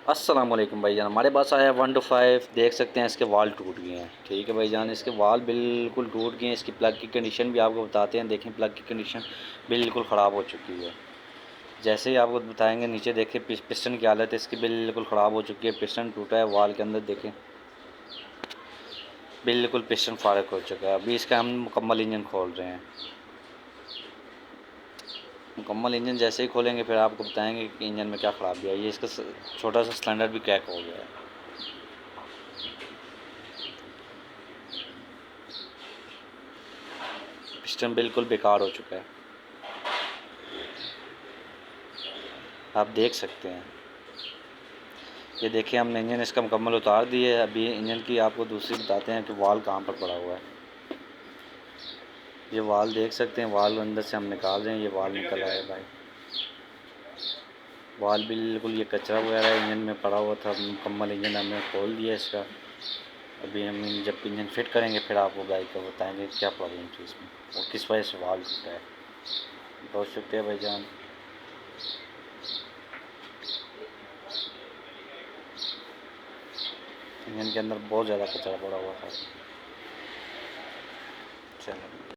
अस्सलाम वालेकुम भाईजान, हमारे पास आया 1 to 5। देख सकते हैं इसके वाल टूट गए हैं। ठीक है भाईजान, इसके वाल बिल्कुल टूट गए हैं। इसकी प्लग की कंडीशन भी आपको बताते हैं। देखें, प्लग की कंडीशन बिल्कुल ख़राब हो चुकी है। जैसे ही आपको बताएंगे, नीचे देखें पिस्टन की हालत इसकी बिल्कुल ख़राब हो चुकी है। पिस्टन टूटा है वाल के अंदर, देखें बिल्कुल पिस्टन फारक हो चुका है। अभी इसका हम मुकम्मल इंजन खोल रहे हैं। मुकम्मल इंजन जैसे ही खोलेंगे फिर आपको बताएंगे कि इंजन में क्या ख़राबी आई है। इसका छोटा सा सिलेंडर भी क्रैक हो गया है। पिस्टन बिल्कुल बेकार हो चुका है, आप देख सकते हैं। ये देखिए, हमने इंजन इसका मुकम्मल उतार दिए है। अभी इंजन की आपको दूसरी बताते हैं कि वाल कहाँ पर पड़ा हुआ है। ये वाल देख सकते हैं, वाल अंदर से हम निकाल रहे हैं। ये वाल निकल आया भाई, वाल बिल्कुल ये कचरा वगैरह इंजन में पड़ा हुआ था। मुकम्मल इंजन हमने खोल दिया इसका। अभी हम जब इंजन फिट करेंगे फिर आपको गाड़ी को बताएंगे क्या प्रॉब्लम थी इसमें और किस वजह से वाल टूटा है। बहुत शुक्रिया भाईजान। इंजन के अंदर बहुत ज़्यादा कचरा पड़ा हुआ था। चलो।